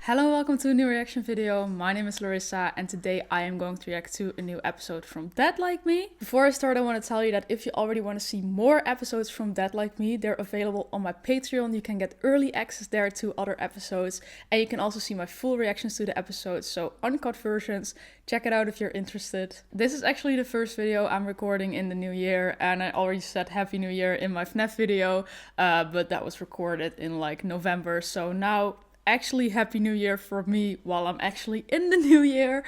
Hello and welcome to a new reaction video. My name is Larissa and today I am going to react to a new episode from Dead Like Me. Before I start, I want to tell you that if you already want to see more episodes from Dead Like Me, they're available on my Patreon. You can get early access there to other episodes and you can also see my full reactions to the episodes, so uncut versions. Check it out if you're interested. This is actually the first video I'm recording in the new year and I already said Happy New Year in my FNAF video, but that was recorded in like November, so now actually Happy New Year for me while I'm actually in the new year.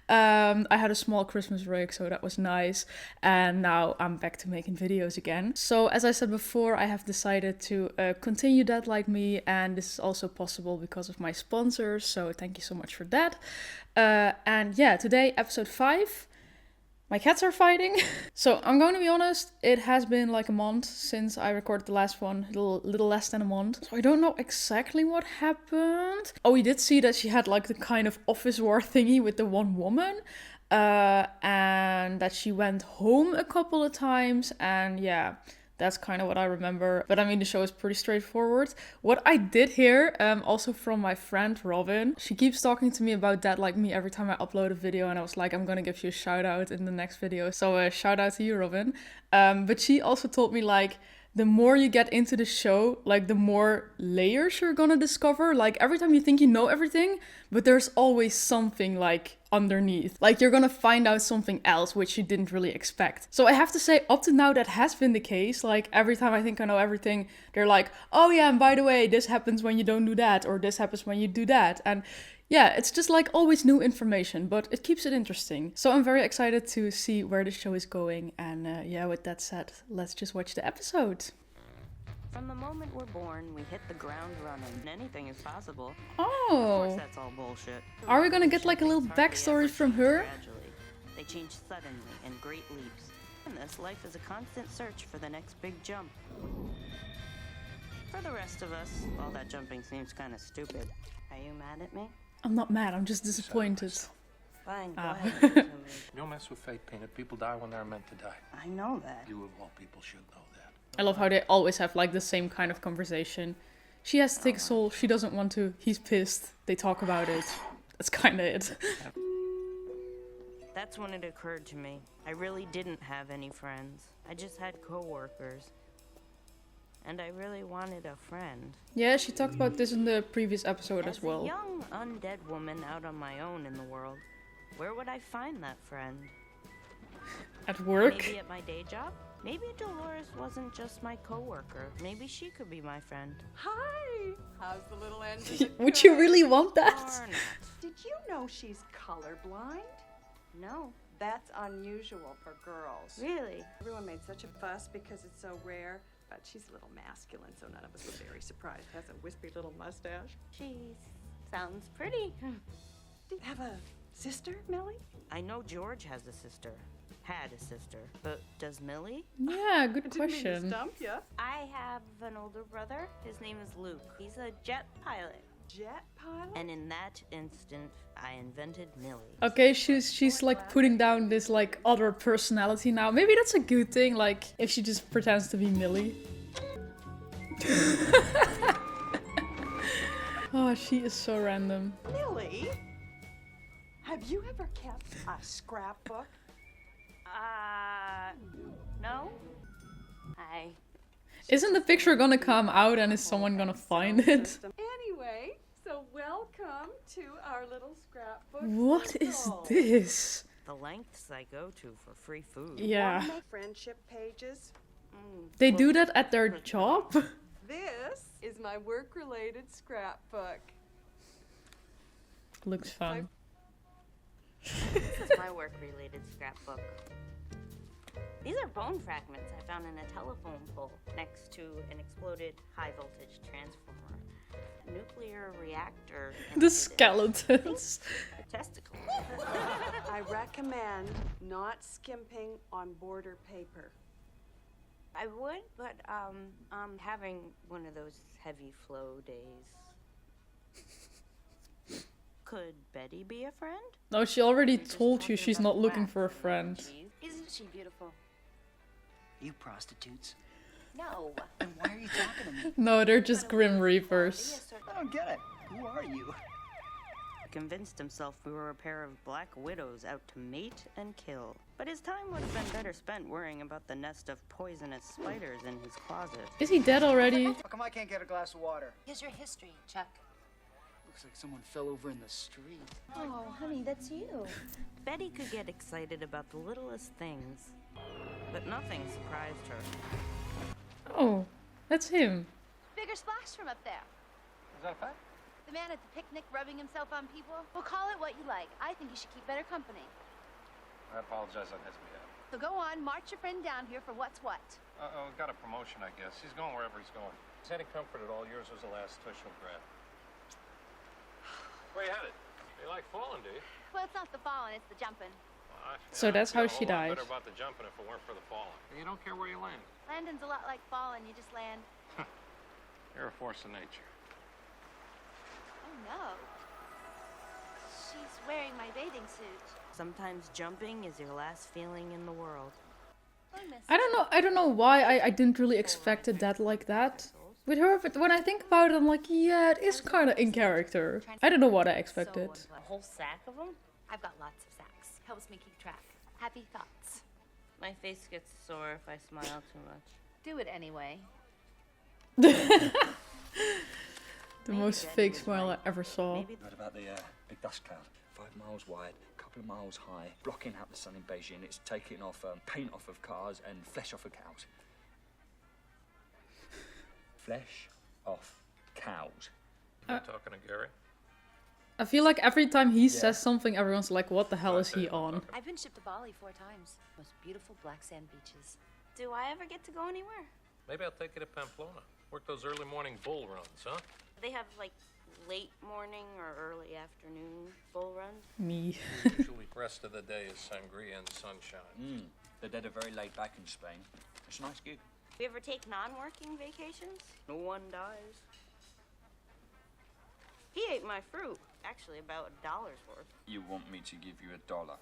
I had a small Christmas break, so that was nice, and now I'm back to making videos again. So as I said before, I have decided to continue Dead Like Me, and this is also possible because of my sponsors, so thank you so much for that. And yeah, today episode 5. My cats are fighting. So I'm going to be honest, it has been like a month since I recorded the last one, a little less than a month. So I don't know exactly what happened. Oh, we did see that she had like the kind of office war thingy with the one woman. And that she went home a couple of times, and yeah. That's kind of what I remember. But I mean, the show is pretty straightforward. What I did hear, also from my friend Robin, she keeps talking to me about Dead Like Me every time I upload a video. And I was like, I'm gonna give you a shout out in the next video. So shout out to you, Robin. But she also told me like, the more you get into the show, like the more layers you're gonna discover. Like every time you think you know everything, but there's always something like underneath. Like you're gonna find out something else which you didn't really expect. So I have to say, up to now that has been the case. Like every time I think I know everything, they're like, oh yeah, and by the way, this happens when you don't do that, or this happens when you do that. And yeah, it's just like always new information, but it keeps it interesting. So I'm very excited to see where the show is going. And yeah, with that said, let's just watch the episode. From the moment we're born, we hit the ground running. Anything is possible. Oh. Of course, that's all bullshit. Are we gonna get like a little backstory from her? Gradually. They change suddenly in great leaps. In this, life is a constant search for the next big jump. For the rest of us, all that jumping seems kind of stupid. Are you mad at me? I'm not mad, I'm just disappointed. Fine, go ahead. Give it to me. Don't mess with fate, Peanut. People die when they're meant to die. I know that. You of all people should know that. I love how they always have like the same kind of conversation. She has to take a soul, she doesn't want to, he's pissed, they talk about it. That's kinda it. That's when it occurred to me. I really didn't have any friends. I just had co-workers. And I really wanted a friend. Yeah, she talked about this in the previous episode as well. As a young, undead woman out on my own in the world, where would I find that friend? At work? Maybe at my day job? Maybe Dolores wasn't just my co-worker. Maybe she could be my friend. Hi! How's the little engine? Would you really want that? Or not. Did you know she's colorblind? No. That's unusual for girls. Really? Everyone made such a fuss because it's so rare, but she's a little masculine, so none of us were very surprised. Has a wispy little mustache. She sounds pretty. Do you have a sister, Millie? I know George has a sister. Had a sister. But does Millie? Yeah, good I didn't mean to question. stump ya. I have an older brother. His name is Luke. He's a jet pilot. Jet pilot? And in that instant, I invented Millie. Okay, she's like putting down this like other personality now. Maybe that's a good thing, like if she just pretends to be Millie. Oh, she is so random. Millie? Have you ever kept a scrapbook? No. Isn't the picture gonna come out and is someone gonna find it? Anyway, so welcome to our little scrapbook. What is circle. this? The lengths I go to for free food. Yeah. Wanna make friendship pages. They do that at their job? This is my work-related scrapbook. Looks fun. This is my work-related scrapbook. These are bone fragments I found in a telephone pole next to an exploded high-voltage transformer. Nuclear reactor. The skeletons. Testicle. I recommend not skimping on border paper. I would, but I'm having one of those heavy flow days. Could Betty be a friend? No, she already told you she's not looking for a friend. Isn't she beautiful? You prostitutes. No. Then why are you talking to me? No, they're just Grim Reapers. I don't get it. Who are you? convinced himself we were a pair of black widows out to mate and kill. But his time would have been better spent worrying about the nest of poisonous spiders in his closet. Is he dead already? How come I can't get a glass of water? Here's your history, Chuck. Looks like someone fell over in the street. Oh, honey, that's you. Betty could get excited about the littlest things, but nothing surprised her. Oh, that's him. Bigger splash from up there. Is that a fact? The man at the picnic rubbing himself on people? Well, call it what you like. I think you should keep better company. I apologize on his behalf. So go on, march your friend down here for what's what. We've got a promotion, I guess. He's going wherever he's going. If he's any comfort at all, yours was the last tuition grad. Where you headed? You like falling, do you? Well, it's not the falling, it's the jumping. So that's how she died. Better about the jumping if it weren't for the falling. You don't care where you land. Landing's a lot like falling, you just land. You're a force of nature. Oh no. She's wearing my bathing suit. Sometimes jumping is your last feeling in the world. I don't know why I didn't really expect a death like that with her, but when I think about it, I'm like, yeah, it is kind of in character. I don't know what I expected. A whole sack of them? I've got lots of sacks. Helps me keep track. Happy thoughts. My face gets sore if I smile too much. Do it anyway. The most fake smile I ever saw. What about the big dust cloud? 5 miles wide, a couple of miles high, blocking out the sun in Beijing. It's taking off paint off of cars and flesh off of cows. Flesh off cows. You talking to Gary? I feel like every time he says something, everyone's like, what the hell is he on? I've been shipped to Bali 4 times. Most beautiful black sand beaches. Do I ever get to go anywhere? Maybe I'll take you to Pamplona. Work those early morning bull runs, huh? They have like late morning or early afternoon bull runs. Me. Usually the rest of the day is sangria and sunshine. The dead are very laid back in Spain. It's a nice gig. You ever take non-working vacations? No one dies. He ate my fruit. Actually, about $1's worth. You want me to give you $1?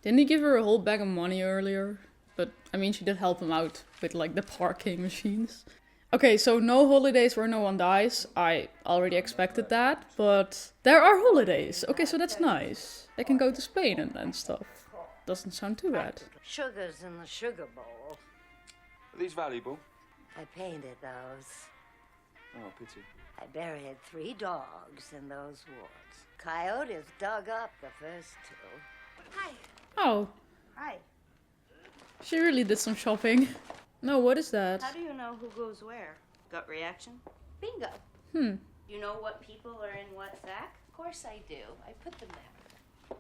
Didn't he give her a whole bag of money earlier? But, I mean, she did help him out with, like, the parking machines. Okay, so no holidays where no one dies. I already expected that, but there are holidays. Okay, so that's nice. They can go to Spain and stuff. Doesn't sound too bad. Sugar's in the sugar bowl. Are these valuable? I painted those. Oh, pity. I buried 3 dogs in those woods. Coyotes dug up the first 2. Hi. Oh, Hi. she really did some shopping. No, what is that? How do you know who goes where? Gut reaction? Bingo. You know what people are in what sack? Of course I do. I put them there.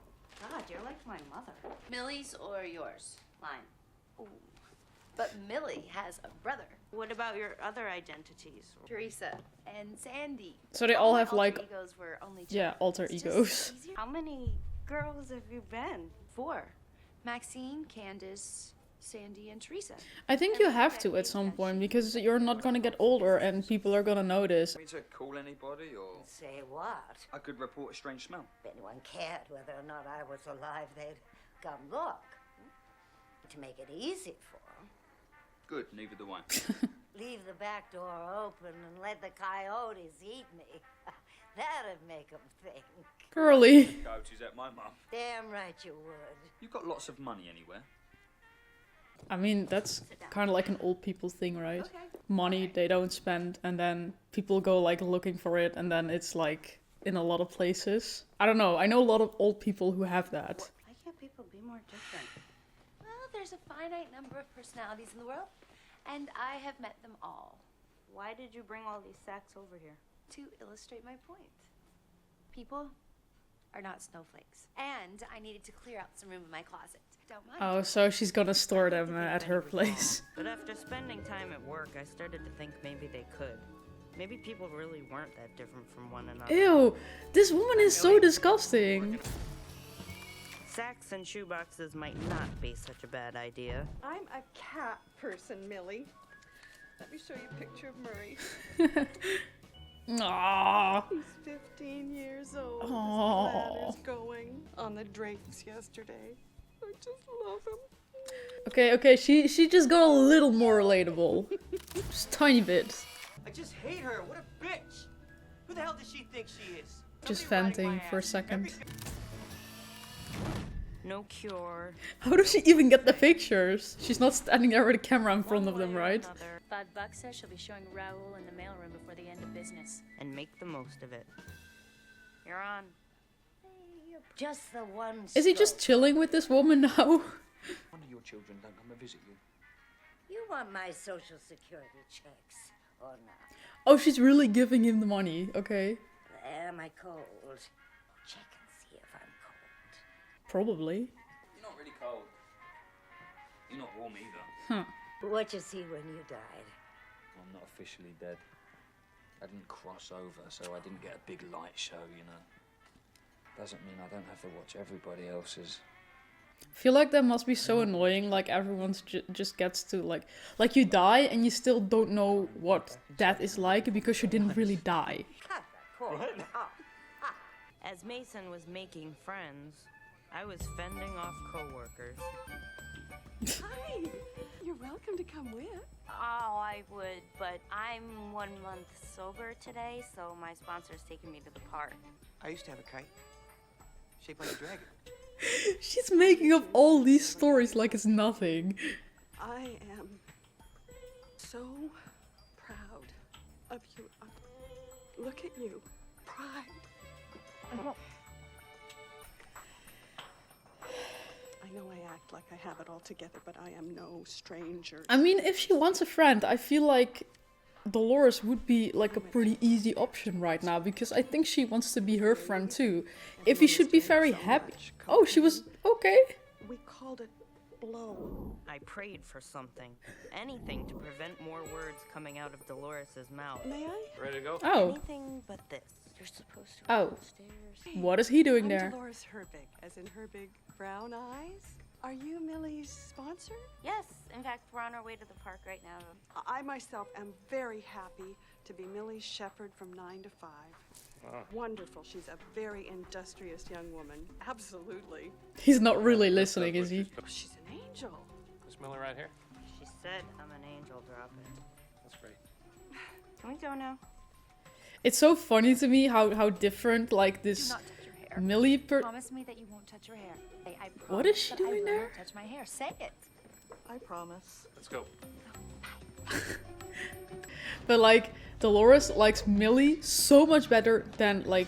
God, you're like my mother. Millie's or yours? Mine. Ooh. But Millie has a brother. What about your other identities? Teresa and Sandy. So they all my have, like, alter egos were only yeah, Chuck. alter It's just egos. easier. How many girls have you been? 4. Maxine, Candace, Sandy, and Teresa. I think you have to at some point, because you're not gonna get older and people are gonna notice. Me to call anybody, or Say what? I could report a strange smell. If anyone cared whether or not I was alive, they'd come look. To make it easy for them, Good, neither do I. leave the back door open and let the coyotes eat me. That'd make them think. Girly. Coyotes at my mum. Damn right you would. You've got lots of money anywhere. I mean, that's kind of like an old people thing, right? Money they don't spend, and then people go like looking for it, and then it's like in a lot of places. I don't know. I know a lot of old people who have that. Why can't people be more different? Well, there's a finite number of personalities in the world, and I have met them all. Why did you bring all these sacks over here? To illustrate my point. People are not snowflakes. And I needed to clear out some room in my closet. Don't mind. Oh, so she's gonna store them at her place. But after spending time at work, I started to think maybe they could. Maybe people really weren't that different from one another. Ew, this woman is so disgusting. Sacks and shoeboxes might not be such a bad idea. I'm a cat person, Millie. Let me show you a picture of Murray. Aww. He's 15 years old. Aw. His ladder's going on the drakes yesterday. I just love him. Okay, she just got a little more relatable. Just tiny bit. I just hate her. What a bitch. Who the hell does she think she is? Just venting for a second. No cure. How does she even get the pictures? She's not standing there with a camera in front of them, right? $5 says she'll be showing Raoul in the mailroom before the end of business. And make the most of it. You're on. Just the one. Is he just chilling with this woman now? One of your children don't come and visit you. You want my social security checks or not? Oh, she's really giving him the money. Okay. Am I cold? Check and see if I'm cold. Probably. You're not really cold. You're not warm either. Huh. What'd you see when you died? I'm not officially dead. I didn't cross over, so I didn't get a big light show, you know. Doesn't mean I don't have to watch everybody else's. I feel like that must be so annoying, like everyone's just gets to like you die and you still don't know what death is like because you didn't really die. As Mason was making friends, I was fending off coworkers. Hi! You're welcome to come with. Oh, I would, but I'm 1 month sober today, so my sponsor's taking me to the park. I used to have a kite. Shaped like a dragon. She's making up all these stories like it's nothing. I am so proud of you. Look at you. Pride. I know I act like I have it all together, but I am no stranger. I mean, if she wants a friend, I feel like Dolores would be like a pretty easy option right now because I think she wants to be her friend too. If he should be very happy. Oh, she was okay. We called it blow. I prayed for something. Anything to prevent more words coming out of Dolores's mouth. May I? Ready to go? Oh. Anything but this. You're supposed to Oh. go upstairs. What is he doing I'm there? Dolores Herbig, as in her big brown eyes. Are you Millie's sponsor? Yes, in fact, we're on our way to the park right now. I myself am very happy to be Millie's shepherd from 9 to 5. Wonderful. She's a very industrious young woman. Absolutely. He's not really listening, is he? She's an angel. Miss Miller right here? She said I'm an angel dropping. That's great. Can we go now? It's so funny to me how different like this Do not touch your hair. Millie Promise me that you won't touch your hair. I What is promise she that doing I will there? not touch my hair. Say it. I promise. Let's go. But like Dolores likes Millie so much better than like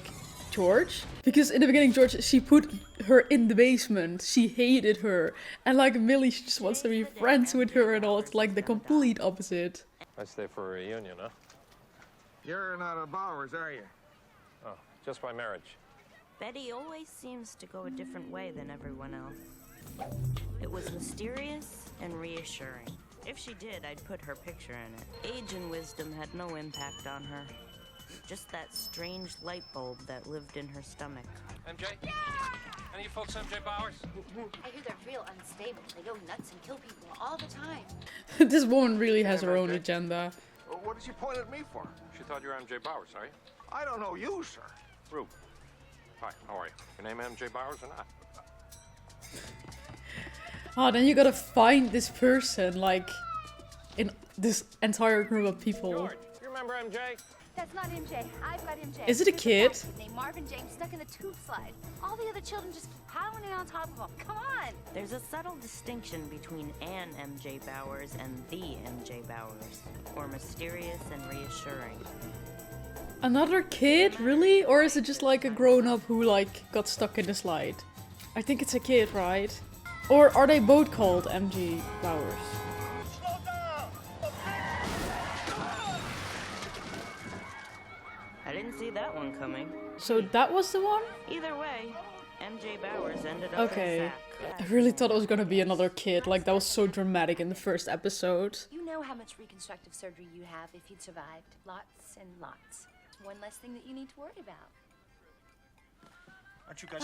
George. Because in the beginning George, she put her in the basement. She hated her. And like Millie, she just wants to be friends with her and all. It's like the complete opposite. I stay for a reunion, huh? You're not a Bowers, are you? Oh, just by marriage. Betty always seems to go a different way than everyone else. It was mysterious and reassuring. If she did, I'd put her picture in it. Age and wisdom had no impact on her. Just that strange light bulb that lived in her stomach. MJ? Any of you folks MJ Bowers? I hear they're real unstable. They go nuts and kill people all the time. This woman really has her own agenda. What did you point at me for? She thought you were MJ Bowers, are you? I don't know you, sir. Rube. Hi, how are you? Your name MJ Bowers or not? Oh, then you gotta find this person, like, in this entire group of people. George, you remember MJ? That's not MJ. I've got MJ. Is it a There's kid? guy named Marvin James stuck in a tube slide. All the other children just keep pounding on top of him. Come on. There's a subtle distinction between an MJ Bowers and the MJ Bowers, or mysterious and reassuring. Another kid, really? Or is it just like a grown-up who like got stuck in the slide? I think it's a kid, right? Or are they both called MJ Bowers? I didn't see that one coming. So that was the one? Either way, MJ Bowers ended up Okay. in a sack. I really thought it was gonna be another kid, like that was so dramatic in the first episode. You know how much reconstructive surgery you have if you'd survived. Lots and lots. It's one less thing that you need to worry about. Aren't you guys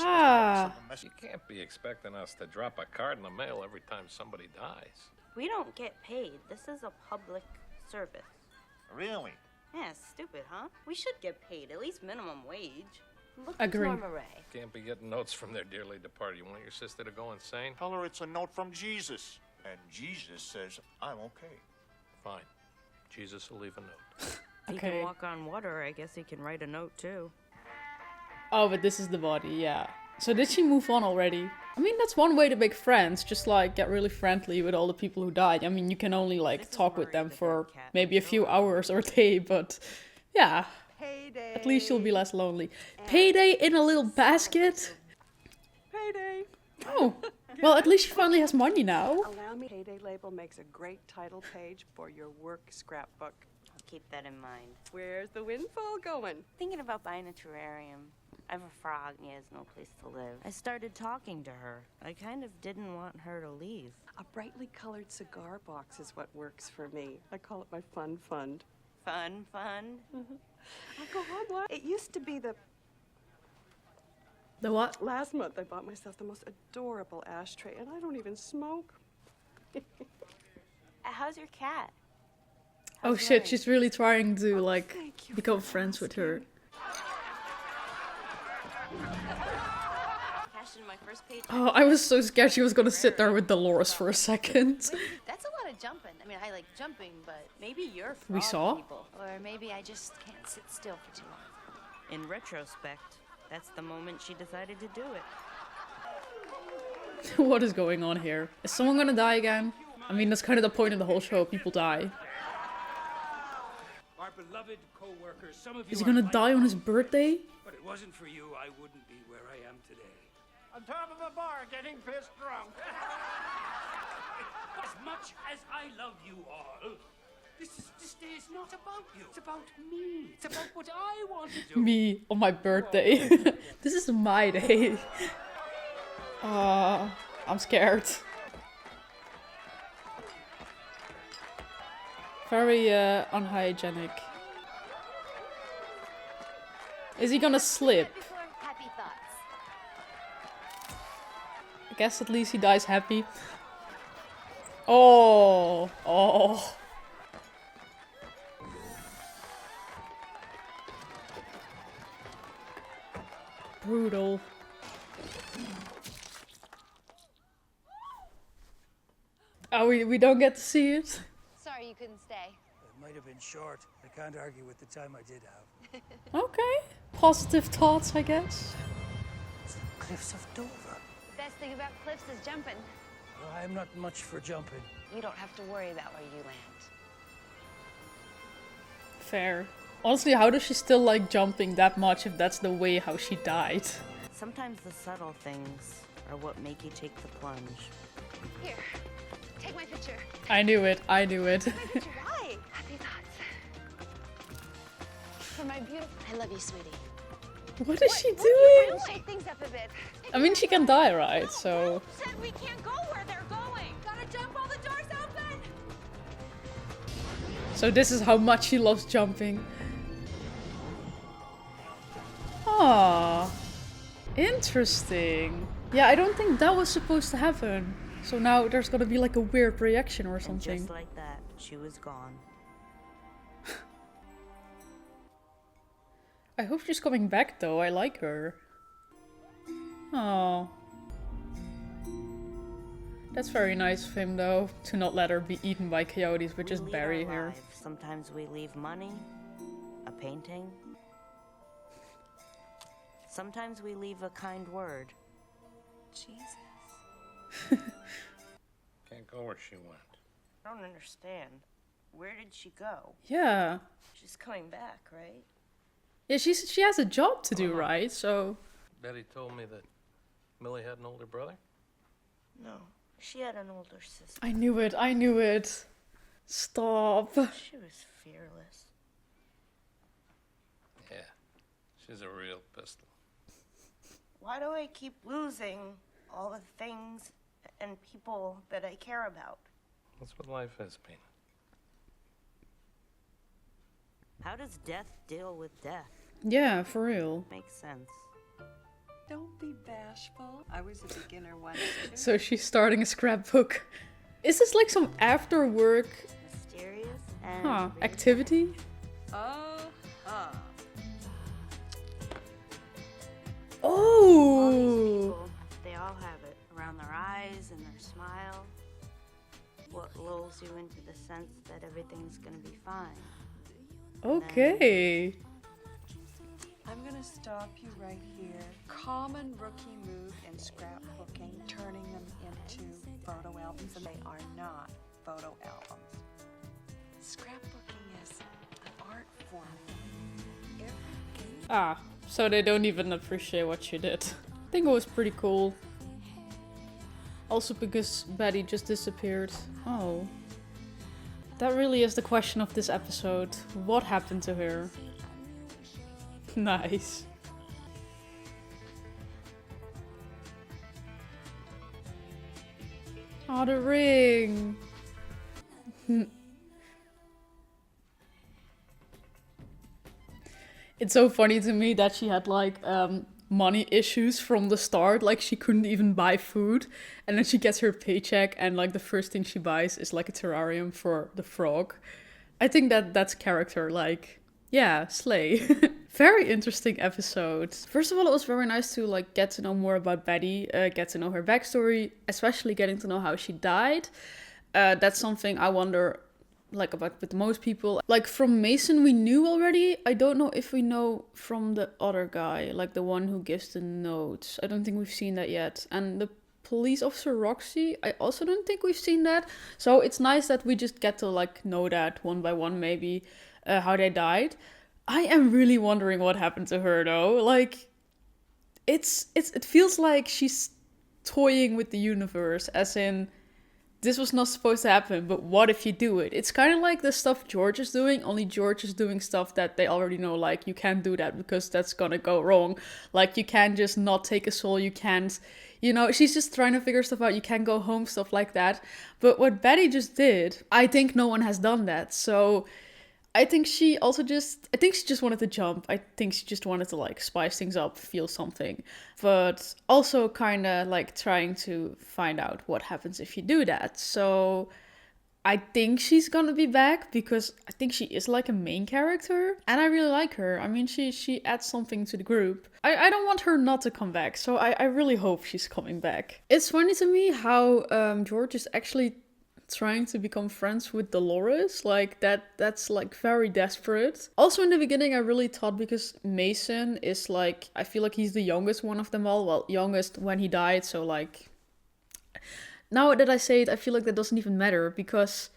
You can't be expecting us to drop a card in the mail every time somebody dies. We don't get paid. This is a public service. Really? Yeah, stupid, huh? We should get paid, at least minimum wage. Look Agree. at Norma Ray. Can't be getting notes from their dearly departed. You want your sister to go insane? Tell her it's a note from Jesus. And Jesus says, I'm okay. Fine. Jesus will leave a note. He Okay. can walk on water. I guess he can write a note, too. Oh, but this is the body, yeah. So did she move on already? I mean, that's one way to make friends. Just like get really friendly with all the people who died. I mean, you can only like talk with them for maybe a few hours or a day, but yeah. Payday. At least you'll be less lonely. Payday in a little basket? Payday. Oh, well, at least she finally has money now. Allow me. Payday label makes a great title page for your work scrapbook. I'll keep that in mind. Where's the windfall going? Thinking about buying a terrarium. I have a frog and he has no place to live. I started talking to her. I kind of didn't want her to leave. A brightly colored cigar box is what works for me. I call it my fun fund. Fun fund? I'll go on. What? It used to be the... The what? Last month I bought myself the most adorable ashtray, and I don't even smoke. How's your cat? Oh shit, she's really trying to like become friends with her. Cashed in my first paycheck. Oh, I was so scared she was gonna sit there with Dolores for a second. That's a lot of jumping. I mean, I like jumping, but Maybe you're We frog saw? people. or maybe I just can't sit still for too long. In retrospect, that's the moment she decided to do it. What is going on here? Is someone gonna die again? I mean, that's kind of the point of the whole show. People die. Our beloved co-workers, some of you Is he are gonna my die on his own, birthday? But it wasn't for you, I wouldn't be where I am today. On top of a bar, getting pissed drunk. As much as I love you all, this day is not about you. It's about me. It's about what I want to do. Me on my birthday. This is my day. I'm scared. Very unhygienic. Is he gonna slip? Happy thoughts. I guess at least he dies happy. Oh, oh. Brutal. Oh, we don't get to see it? Sorry you couldn't stay. It might have been short. I can't argue with the time I did have. Okay. Positive thoughts, I guess. It's the cliffs of Dover. The best thing about cliffs is jumping. Well, I'm not much for jumping. You don't have to worry about where you land. Fair. Honestly, how does she still like jumping that much if that's the way how she died? Sometimes the subtle things are what make you take the plunge. Here, take my picture. I knew it, I knew it. Why? Happy thoughts. For my beautiful... I love you, sweetie. What is she doing? Shake things up a bit. I mean, she can die, right? So... Said we can't go where they're going. Gotta jump while the door's open. So this is how much she loves jumping. Ah, interesting. Yeah, I don't think that was supposed to happen. So now there's gonna be like a weird reaction or And something. just like that, she was gone. I hope she's coming back though, I like her. Oh. That's very nice of him though, to not let her be eaten by coyotes, but just We lead bury our her. lives. Sometimes we leave money, a painting. Sometimes we leave a kind word. Jesus. Can't go where she went. I don't understand. Where did she go? Yeah. She's coming back, right? Yeah, she has a job to do, right? So... Betty told me that Millie had an older brother. No, she had an older sister. I knew it, I knew it. Stop. She was fearless. Yeah, she's a real pistol. Why do I keep losing all the things and people that I care about? That's what life has been. How does death deal with death? Yeah, for real. Makes sense. Don't be bashful. I was a beginner once too. So she's starting a scrapbook. Is this like some after work Mysterious and activity? All these Oh! people, they all have it around their eyes and their smile. What lulls you into the sense that everything's gonna be fine. Okay. I'm gonna to stop you right here. Common rookie move in scrapbooking, turning them into photo albums, and they are not photo albums. Scrapbooking is an art form. So they don't even appreciate what you did. I think it was pretty cool. Also because Betty just disappeared. Oh. That really is the question of this episode. What happened to her? Nice. Oh, the ring. It's so funny to me that she had like money issues from the start. Like she couldn't even buy food. And then she gets her paycheck and like the first thing she buys is like a terrarium for the frog. I think that's character, like, yeah, slay. Very interesting episode. First of all, it was very nice to like get to know more about Betty, get to know her backstory, especially getting to know how she died. That's something I wonder like about with most people. Like from Mason we knew already. I don't know if we know from the other guy, like the one who gives the notes. I don't think we've seen that yet. And the police officer Roxy, I also don't think we've seen that. So it's nice that we just get to like know that one by one maybe, how they died. I am really wondering what happened to her though. Like it feels like she's toying with the universe, as in this was not supposed to happen, but what if you do it? It's kind of like the stuff George is doing, only George is doing stuff that they already know, like, you can't do that because that's gonna go wrong. Like, you can't just not take a soul, you can't, you know, she's just trying to figure stuff out, you can't go home, stuff like that. But what Betty just did, I think no one has done that, so I think she just wanted to jump. I think she just wanted to like spice things up, feel something. But also kind of like trying to find out what happens if you do that. So I think she's gonna be back because I think she is like a main character. And I really like her. I mean, she adds something to the group. I don't want her not to come back. So I really hope she's coming back. It's funny to me how George is actually trying to become friends with Dolores, like that's like very desperate. Also in the beginning I really thought, because Mason is like, I feel like he's the youngest one of them all, well, youngest when he died, so like now that I say it, I feel like that doesn't even matter because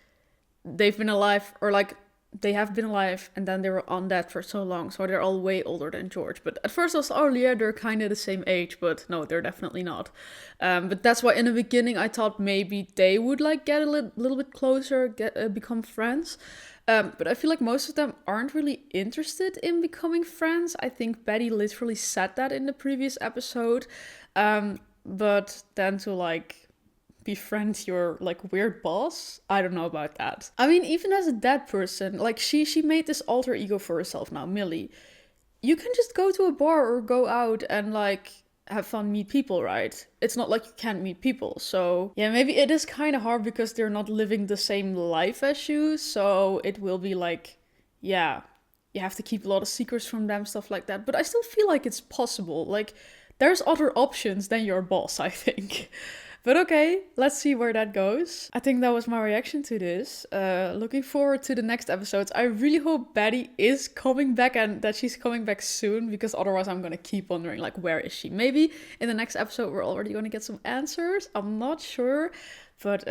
they've been alive, or like they have been alive and then they were on that for so long, so they're all way older than George. But at first I was, oh yeah, they're kind of the same age, but no, they're definitely not. But that's why in the beginning I thought maybe they would like get a little bit closer, become friends. But I feel like most of them aren't really interested in becoming friends. I think Betty literally said that in the previous episode. But then to like befriend your like weird boss, I don't know about that. I mean, even as a dead person, like she made this alter ego for herself now, Millie. You can just go to a bar or go out and like have fun, meet people, right? It's not like you can't meet people. So yeah, maybe it is kind of hard because they're not living the same life as you, so it will be like, yeah, you have to keep a lot of secrets from them, stuff like that. But I still feel like it's possible. Like there's other options than your boss, I think. But okay, let's see where that goes. I think that was my reaction to this. Looking forward to the next episodes. I really hope Betty is coming back and that she's coming back soon, because otherwise I'm gonna keep wondering, like, where is she? Maybe in the next episode we're already gonna get some answers. I'm not sure. But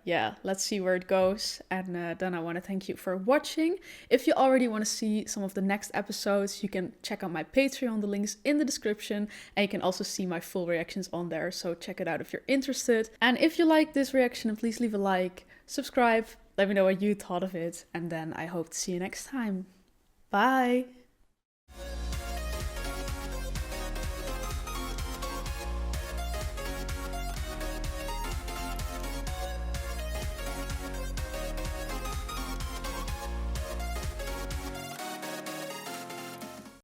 yeah, let's see where it goes. And then I want to thank you for watching. If you already want to see some of the next episodes, you can check out my Patreon. The link's in the description. And you can also see my full reactions on there. So check it out if you're interested. And if you like this reaction, please leave a like, subscribe, let me know what you thought of it. And then I hope to see you next time. Bye!